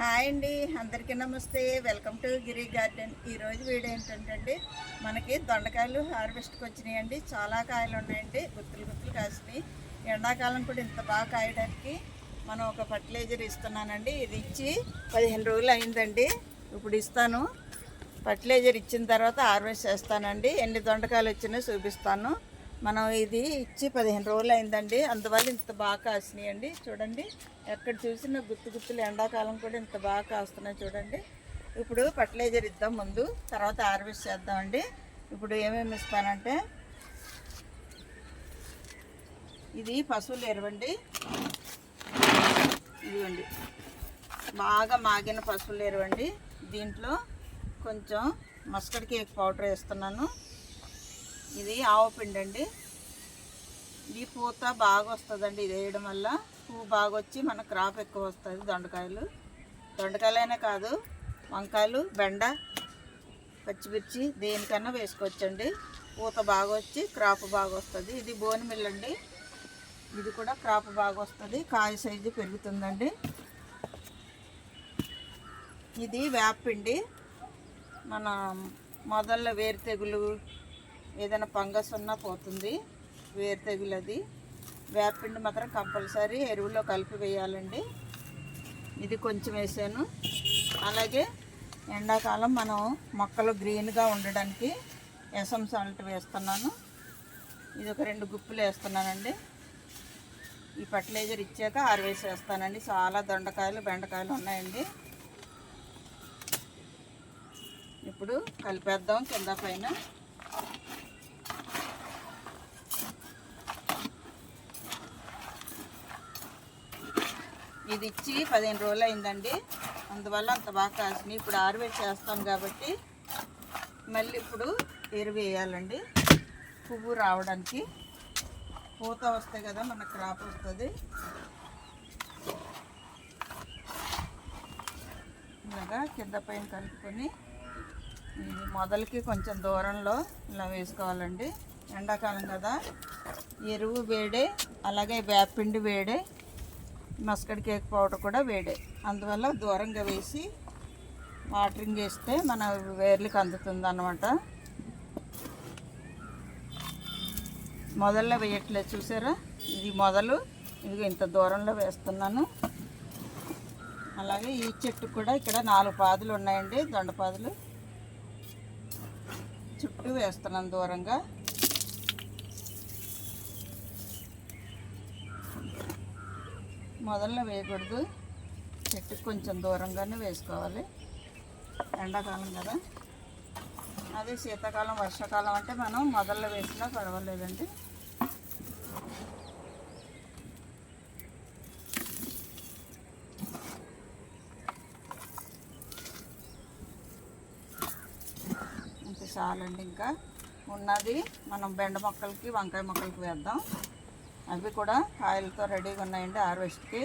Hi అండి, అందరికీ నమస్తే. Welcome to Giri garden. ఈరోజు వీడియో ఏంటంటే మనకి దొండకాయలు హార్వెస్ట్కి వచ్చినాయండి. చాలా కాయలు ఉన్నాయండి, గుత్తులు గుత్తులు కాసినాయి. ఎండాకాలం కూడా ఇంత బాగా కాయడానికి మనం ఒక ఫర్టిలైజర్ ఇస్తున్నానండి. ఇది ఇచ్చి 15 రోజులు అయిందండి. ఇప్పుడు ఇస్తాను. ఫర్టిలైజర్ ఇచ్చిన తర్వాత హార్వెస్ట్ చేస్తానండి. ఎన్ని దొండకాయలు వచ్చినాయో చూపిస్తాను. మనం ఇది ఇచ్చి 15 రోజులు అయిందండి. అందువల్ల ఇంత బాగా కాసినాయండి. చూడండి, ఎక్కడ చూసినా గుత్తు గుత్తులు. ఎండాకాలం కూడా ఇంత బాగా కాస్తున్నాయి చూడండి. ఇప్పుడు ఫర్టిలైజర్ ఇద్దాం ముందు, తర్వాత హార్వెస్ట్ చేద్దామండి. ఇప్పుడు ఏమేమి ఇస్తానంటే, ఇది పశువులు ఎరువండి. ఇదిగోండి, బాగా మాగిన పశువులు ఎరువండి. దీంట్లో కొంచెం మస్టర్డ్ కేక్ పౌడర్ వేస్తున్నాను. ఇది ఆవు పిండి అండి. ఇది పూత బాగా వస్తుందండి. ఇది వేయడం వల్ల పువ్వు బాగా వచ్చి మన క్రాప్ ఎక్కువ వస్తుంది. దొండకాయలైనా కాదు, వంకాయలు, బెండ, పచ్చిమిర్చి దేనికన్నా వేసుకోవచ్చండి. పూత బాగా వచ్చి క్రాప్ బాగా వస్తుంది. ఇది బోన్ మిల్ అండి. ఇది కూడా క్రాప్ బాగా వస్తుంది, కాయ సైజు పెరుగుతుందండి. ఇది వేపపిండి. మన మొదల్లో వేరు తెగులు, ఏదైనా ఫంగస్ ఉన్నా పోతుంది. వేరు తెగులు అది. వేపపిండి మాత్రం కంపల్సరీ ఎరువులో కలిపి వేయాలండి. ఇది కొంచెం వేసాను. అలాగే ఎండాకాలం మనం మొక్కలు గ్రీన్గా ఉండడానికి ఎసమ్ సాల్ట్ వేస్తున్నాను. ఇది ఒక 2 గుప్పులు వేస్తున్నానండి. ఈ ఫర్టిలైజర్ ఇచ్చాక హార్వెస్ట్ చేస్తానండి. చాలా దొండకాయలు, బెండకాయలు ఉన్నాయండి. ఇప్పుడు కలిపేద్దాం కింద పైన. ఇది ఇచ్చి 15 రోజులు అయిందండి. అందువల్ల అంత బాగా కాసినాయి. ఇప్పుడు హార్వెస్ట్ చేస్తాం కాబట్టి మళ్ళీ ఇప్పుడు ఎరువు వేయాలండి. పువ్వు రావడానికి, పూత వస్తాయి కదా, మన క్రాప్ వస్తుంది. ఇలాగా కింద పైన కలుపుకొని ఇది మొదలకి కొంచెం దూరంలో ఇలా వేసుకోవాలండి. ఎండాకాలం కదా, ఎరువు వేడే, అలాగే వేపపిండి వేడే, మస్టర్డ్ కేక్ పౌడర్ కూడా వేడే. అందువల్ల దూరంగా వేసి వాటరింగ్ వేస్తే మన వేర్లకి అందుతుంది అన్నమాట. మొదల్లో వేయట్లేదు చూసారా. ఇది మొదలు, ఇది ఇంత దూరంలో వేస్తున్నాను. అలాగే ఈ చెట్టు కూడా ఇక్కడ 4 పాదులు ఉన్నాయండి, దొండపాదులు. చుట్టూ వేస్తున్నాను దూరంగా. మొదల్లో వేయకూడదు, చెట్టుకు కొంచెం దూరంగానే వేసుకోవాలి. ఎండాకాలం కదా. అదే శీతాకాలం, వర్షాకాలం అంటే మనం మొదల్లో వేసినా పర్వాలేదండి. ఇంత చాలండి. ఇంకా ఉన్నది మనం బెండ మొక్కలకి, వంకాయ మొక్కలకి వేద్దాం. అవి కూడా కాయలతో రెడీగా ఉన్నాయండి హార్వెస్ట్కి.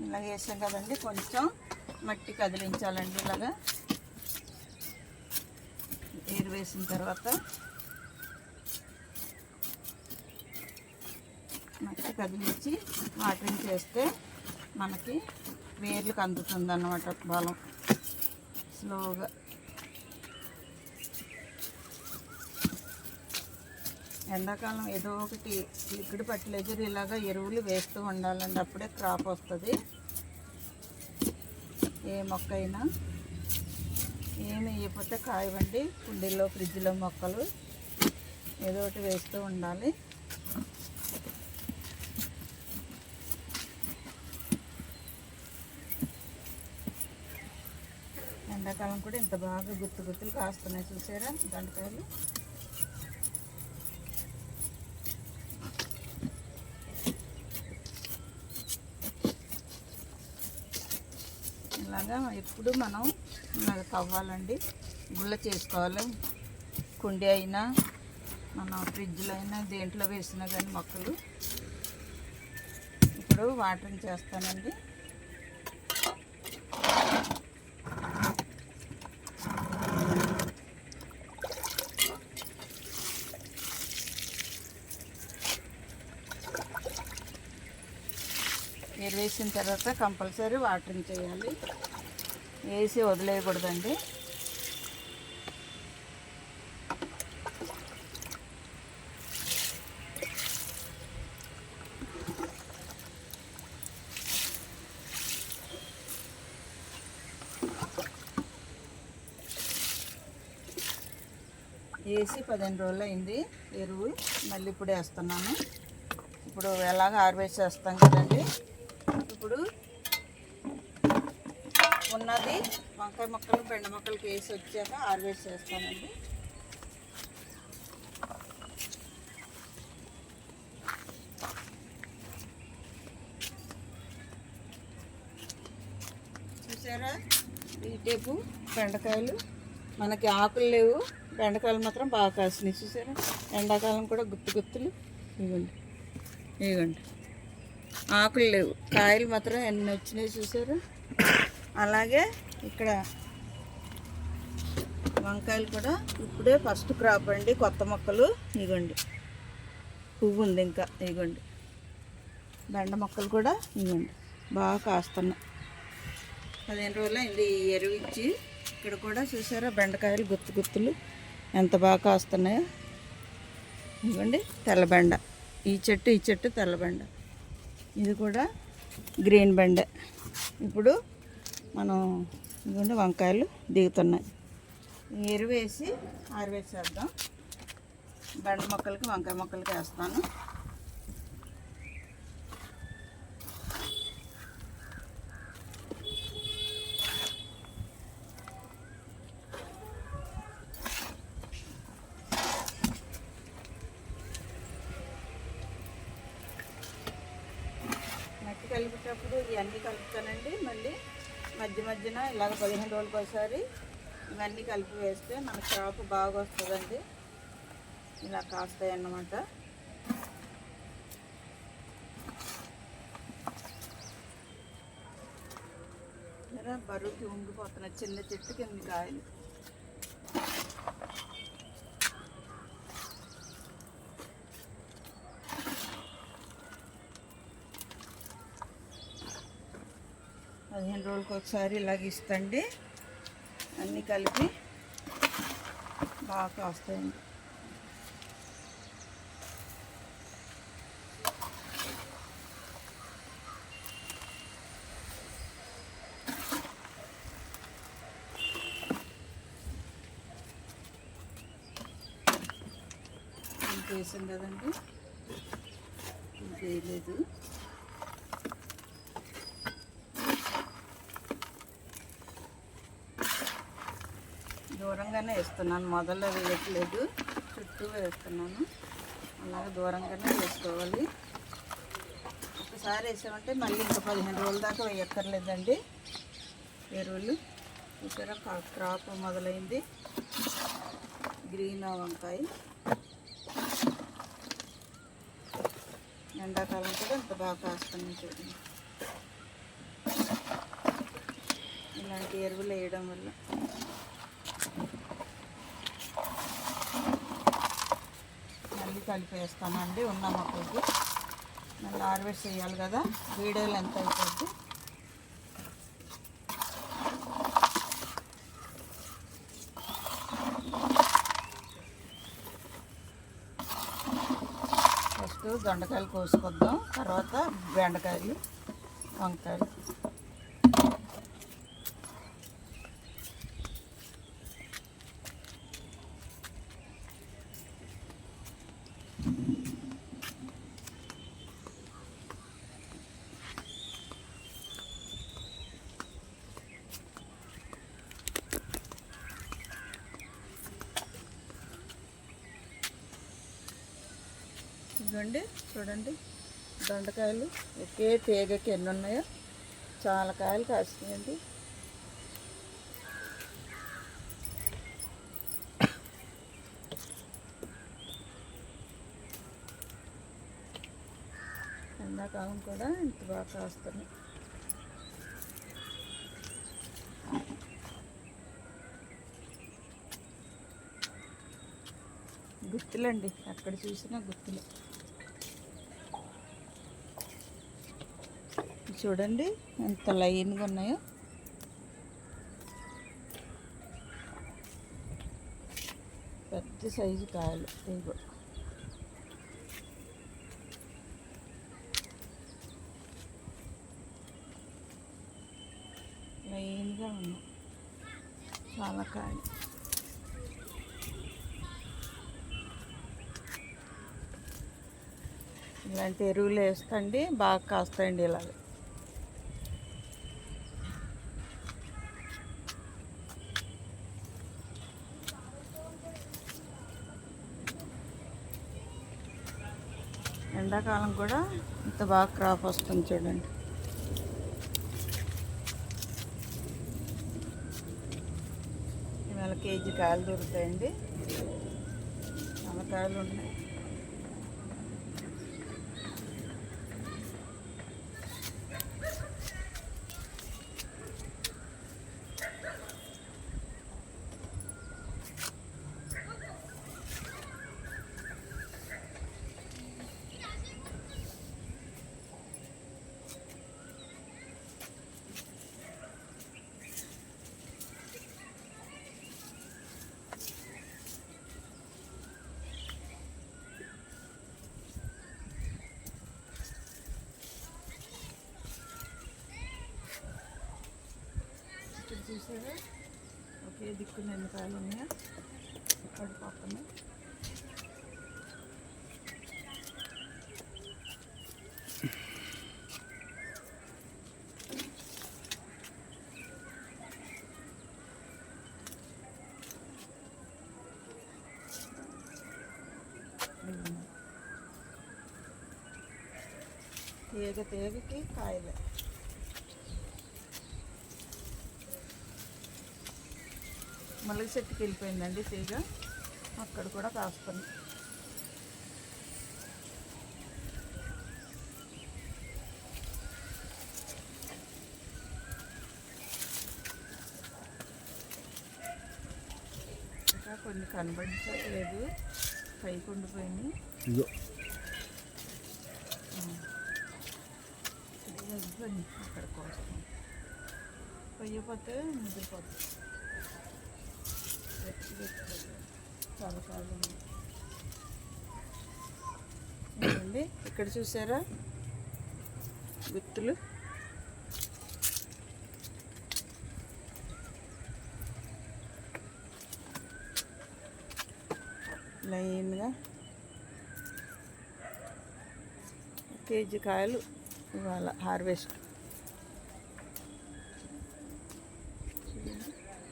ఇలా వేసాం కదండి, కొంచెం మట్టి కదిలించాలండి. ఇలాగా నీరు వేసిన తర్వాత మట్టి కదిలించి వాటరింగ్ చేస్తే మనకి వేర్లకు అందుతుంది అన్నమాట బలం. స్లోగా ఎండాకాలం ఏదో ఒకటి లిక్విడ్ ఫర్టిలైజర్ ఇలాగ ఎరువులు వేస్తూ ఉండాలండి. అప్పుడే క్రాప్ వస్తుంది. ఏ మొక్క అయినా ఏమి వేయకపోతే కాయవండి. కుండీల్లో, ఫ్రిడ్జ్లో మొక్కలు ఏదో ఒకటి వేస్తూ ఉండాలి. ఎండాకాలం కూడా ఇంత బాగా గుత్తు గుత్తులు కాస్తున్నాయి చూసారా దొండకాయలు. ఇలాగా ఎప్పుడు మనం ఇలాగ తవ్వాలండి, గుళ్ళ చేసుకోవాలి. కుండీ అయినా, మన ఫ్రిడ్జ్లో అయినా, దేంట్లో వేసినా కానీ మొక్కలు. ఇప్పుడు వాటరింగ్ చేస్తానండి. ఎరువు వేసిన తర్వాత కంపల్సరీ వాటరింగ్ చేయాలి, వేసి వదిలేయకూడదండి. వేసి 15 రోజులు అయింది ఎరువు. మళ్ళీ ఇప్పుడు వేస్తున్నాను. ఇప్పుడు ఎలాగ హార్వెస్ట్ చేస్తాం కదండి. ఇప్పుడు ఉన్నది వంకాయ మొక్కలు బెండ మొక్కలకి వేసి వచ్చాక హార్వెస్ట్ చేస్తానండి. చూసారా, ఈ టేపు బెండకాయలు మనకి ఆకులు లేవు, బెండకాయలు మాత్రం బాగా కాసినాయి. చూసారా, ఎండాకాలం కూడా గుత్తులు ఇవ్వండి, ఇవ్వండి. ఆకులు లేవు, కాయలు మాత్రం ఎన్ని వచ్చినాయి చూసారా. అలాగే ఇక్కడ వంకాయలు కూడా ఇప్పుడే ఫస్ట్ క్రాప్ అండి, కొత్త మొక్కలు. ఇవ్వండి, పువ్వు ఉంది ఇంకా. ఇవ్వండి, బెండ మొక్కలు కూడా ఇవ్వండి బాగా కాస్తున్నాయి. 15 రోజులు అయింది ఈ ఎరువు ఇచ్చి. ఇక్కడ కూడా చూసారా బెండకాయలు గుత్తులు ఎంత బాగా కాస్తున్నాయో. ఇవ్వండి తెల్లబెండ, ఈ చెట్టు తెల్లబెండ, ఇది కూడా గ్రీన్ బెండ. ఇప్పుడు మనం ఇవ్వండి వంకాయలు దిగుతున్నాయి. ఎరువు వేసి హార్వెస్ట్ చేద్దాం. బెండ మొక్కలకి వంకాయ మొక్కలకి వేస్తాను. మట్టి కలిపేటప్పుడు ఇవన్నీ కలుపుతానండి. మళ్ళీ మధ్యన ఇలాగ 15 రోజులకు ఒకసారి ఇవన్నీ కలిపి వేస్తే మన క్రాప్ బాగా వస్తుందండి. ఇలా కాస్తాయి అన్నమాట. బరువుకి ఉండిపోతున్నాయి, చిన్న చెట్టు కింద కాయలు. పదిహేను రోజులకు ఒకసారి ఇలాగ ఇస్తండి. అన్నీ కలిపి బాగా కాస్తాయండి. వేసాం కదండి, వేయలేదు. దూరంగానే వేస్తున్నాను, మొదల్లో వేయట్లేదు, చుట్టూ వేస్తున్నాను. అలాగే దూరంగానే వేసుకోవాలి. ఒకసారి వేసామంటే మళ్ళీ ఇంకా 15 రోజుల దాకా వేయక్కర్లేదండి ఎరువులు. చూసారా క్రాప్ మొదలైంది. గ్రీన్ వంకాయ ఎండాకాలం కూడా ఇంత బాగా కాస్తుంది చూడండి. ఇలాంటి ఎరువులు వేయడం వల్ల. మళ్ళీ కలిపేస్తామండి ఉన్న మొక్కలకి. మళ్ళీ హార్వెస్ట్ చేయాలి కదా, వీడియోలు ఎంత అయిపోద్ది. ఫస్ట్ దొండకాయలు కోసుకొద్దాం, తర్వాత బెండకాయలు, వంకాయలు. ఇదిగోండి చూడండి, దొండకాయలు ఒకే తీగకి ఎన్ని ఉన్నాయో, చాలా కాయలు కాస్తున్నాయండి. ఎండాకాలం కూడా ఇంత బాగా కాస్తున్నాయి. గుత్తులండి, ఎక్కడ చూసినా గుత్తులు. చూడండి ఎంత లైన్గా ఉన్నాయో. పెద్ద సైజు కాయలు ఇవి. లైన్గా ఉన్నాయి చాలా కాయలు. ఇలాంటి ఎరువులు వేస్తండి బాగా కాస్తాయండి ఇలాగ. ఎండాకాలం కూడా ఇంత బాగా క్రాప్ వస్తుంది చూడండి. ఇవాళ కేజీ కాయలు దొరుకుతాయండి. చాలా కాయలు ఉన్నాయి. చూసారా ఒకే దిక్కున ఎన్ని కాయలు ఉన్నాయా అక్కడ పక్కన. తీగకి కాయలే. మల్లె చెట్టుకి వెళ్ళిపోయిందండి తీగ, అక్కడ కూడా కాస్తుంది. ఇంకా కొన్ని కనబడించలేదు, పైకి ఉండిపోయింది. అక్కడ కోసం పొయ్యిపోతే ముదిరిపోతుంది. చాలా కాలం ఉంది. ఇక్కడ చూసారా గుత్తులు. లైన్గా కేజీ కాయలు ఇవాళ హార్వెస్ట్.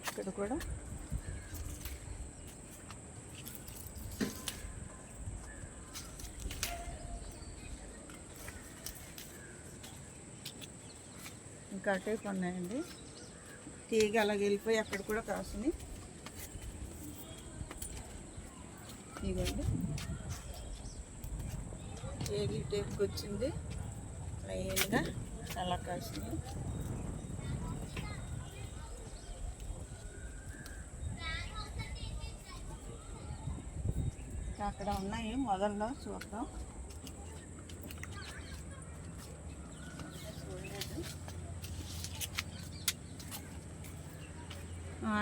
ఇక్కడ కూడా ఇంకా అటేపు ఉన్నాయండి. తీగ అలాగ వెళ్ళిపోయి అక్కడ కూడా కాసుని. ఇదిగోండి తీగ టేపుకి వచ్చింది లైన్గా అలా కాసుని. అక్కడ ఉన్నాయి మొదల్లో చూద్దాం.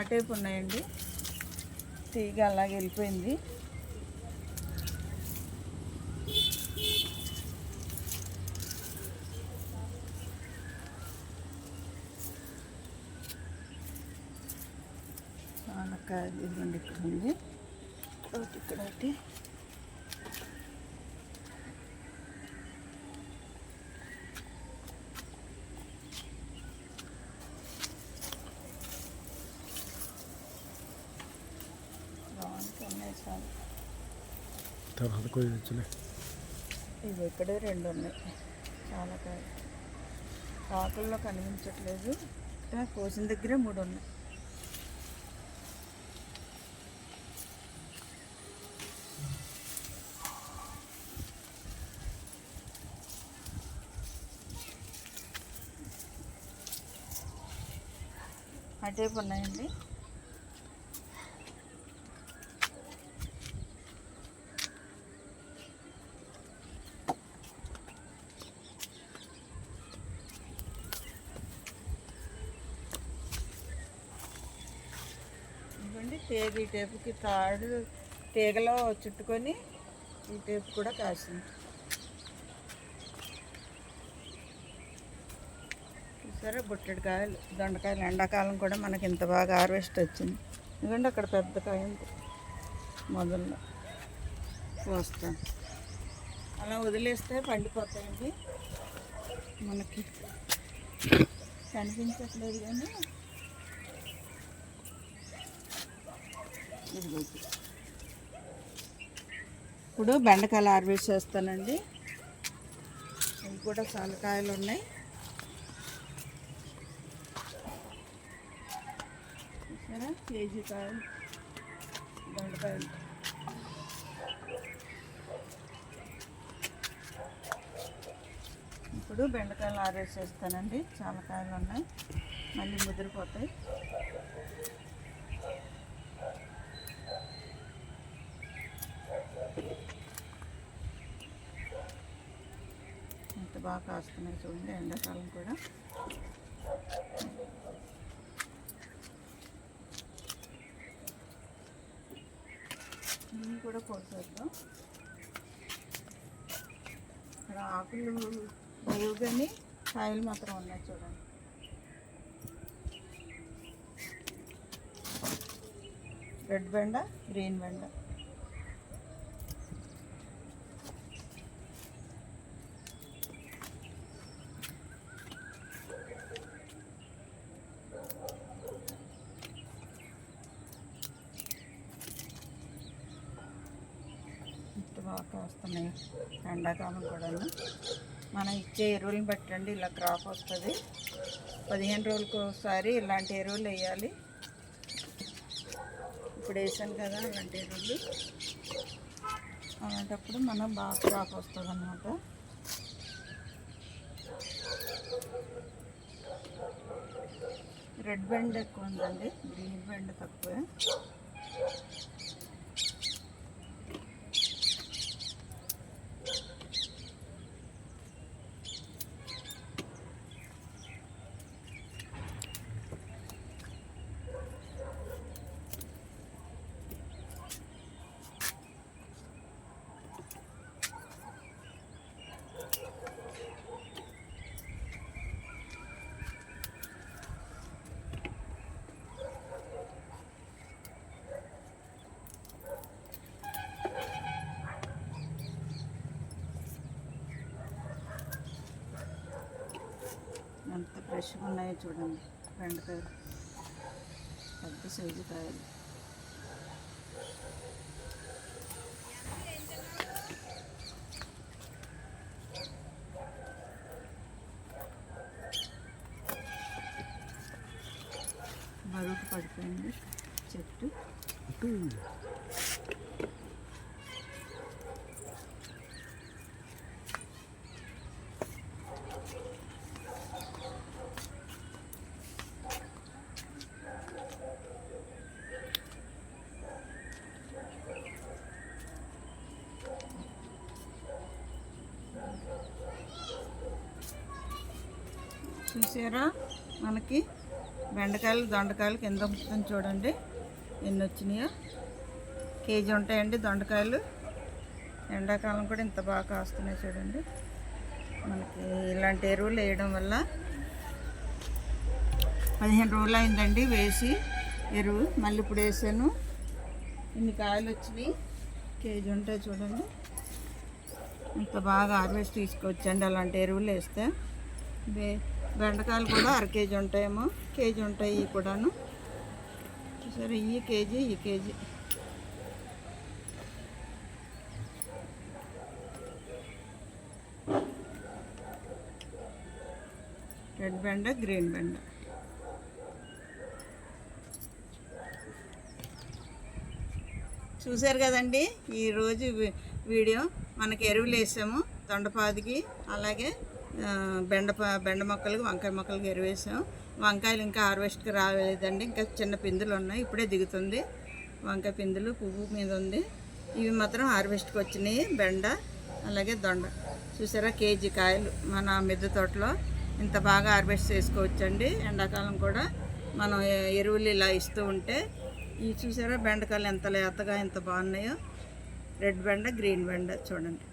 టేపు ఉన్నాయండి. తీగ అలాగే వెళ్ళిపోయింది. ఆనకాయ ఇదిగోండి ఇక్కడ ఉంది, ఇక్కడ ఒకటి. ఇవి ఇక్కడే రెండు ఉన్నాయి. చాలా కాయలు ఆకుల్లో కనిపించట్లేదు. కోసిన దగ్గరే 3 ఉన్నాయి. అటేపు ఉన్నాయండి. చూడండి, తీగ ఈ టేపుకి తాడు తీగలో చుట్టుకొని ఈ టేపు కూడా కాసింది. చూసారా బుట్టెడికాయలు, దొండకాయలు. ఎండాకాలం కూడా మనకి ఇంత బాగా హార్వెస్ట్ వచ్చింది. ఎందుకంటే అక్కడ పెద్ద కాయ ఉంది, మొదల్లో పోస్తాను. అలా వదిలేస్తే పండిపోతాయండి. మనకి కనిపించట్లేదు కానీ ఇప్పుడు బెండకాయలు హార్వెస్ట్ చేస్తానండి. ఇవి కూడా చాలా కాయలు ఉన్నాయి. చూసారా కేజీ కాయలు బెండకాయలు. ఇప్పుడు బెండకాయలు హార్వెస్ట్ చేస్తానండి. చాలా కాయలు ఉన్నాయి, మళ్ళీ ముదిరిపోతాయి. ఎంత బాగా కాస్తున్నాయి చూడండి, ఎండాకాలం కూడా. ఇవి కూడా కోసేద్దాం. ఇక్కడ ఆకులు లేవు కానీ కాయలు మాత్రం ఉన్నాయి చూడండి. రెడ్ బెండ, గ్రీన్ బెండ. బాగా కాస్తున్నాయి. ఎండాకాలం కూడా మనం ఇచ్చే ఎరువులను బట్టండి ఇలా క్రాప్ వస్తుంది. 15 రోజులకు ఒకసారి ఇలాంటి ఎరువులు వేయాలి. ఇప్పుడు వేసాను కదా అలాంటి ఎరువులు. అలాంటప్పుడు మనం బాగా క్రాప్ వస్తుంది అన్నమాట. రెడ్ బెండ్ ఎక్కువ ఉందండి, గ్రీన్ బెండ్ తక్కువే. ఎంత ఫ్రెష్గా ఉన్నాయో చూడండి బెండకాయలు, పెద్ద సైజు కాయలు. బరువుకు పడిపోయింది చెట్టు. చూసారా మనకి బెండకాయలు దొండకాయలు కింద ఉంచుతాను చూడండి ఎన్ని వచ్చినాయో. కేజీ ఉంటాయండి దొండకాయలు. ఎండాకాలం కూడా ఇంత బాగా కాస్తున్నాయి చూడండి. మనకి ఇలాంటి ఎరువులు వేయడం వల్ల 15 రోజులు అయిందండి వేసి ఎరువు. మళ్ళీ ఇప్పుడు వేసాను, ఇన్ని కాయలు వచ్చినాయి. కేజీ ఉంటాయి చూడండి. ఇంత బాగా హార్వెస్ట్ తీసుకొచ్చండి అలాంటి ఎరువులు వేస్తే. బెండకాయలు కూడా 1/2 కేజీ ఉంటాయేమో, కేజీ ఉంటాయి ఇవి కూడాను. సరే ఈ కేజీ రెడ్ బెండ, గ్రీన్ బెండ. చూసారు కదండి ఈరోజు వీడియో. మనకి ఎరువులు వేసాము దొండపాదికి, అలాగే బెండ మొక్కలకి, వంకాయ మొక్కలకి ఎరువు వేసాము. వంకాయలు ఇంకా హార్వెస్ట్కి రాలేదండి, ఇంకా చిన్న పిందులు ఉన్నాయి. ఇప్పుడే దిగుతుంది వంకాయ పిందులు, పువ్వు మీద ఉంది. ఇవి మాత్రం హార్వెస్ట్కి వచ్చినాయి, బెండ అలాగే దొండ. చూసారా కేజీ కాయలు మన మిద్దె తోటలో. ఇంత బాగా హార్వెస్ట్ చేసుకోవచ్చండి. ఎండాకాలం కూడా మనం ఎరువులు ఇలా ఇస్తూ ఉంటే ఈ చూసారా బెండకాయలు ఎంత లేతగా ఎంత బాగున్నాయో. రెడ్ బెండ, గ్రీన్ బెండ చూడండి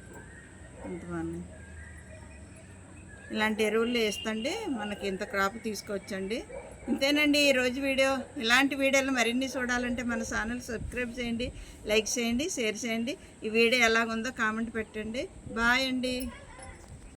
ఎంత బాగున్నాయి. ఇలాంటి ఎరువులు వేస్తండి మనకి ఇంత క్రాప్ తీసుకోవచ్చండి. ఇంతేనండి ఈరోజు వీడియో. ఇలాంటి వీడియోలు మరిన్ని చూడాలంటే మన ఛానల్ సబ్స్క్రైబ్ చేయండి, లైక్ చేయండి, షేర్ చేయండి. ఈ వీడియో ఎలాగుందో కామెంట్ పెట్టండి. బాయ్ అండి.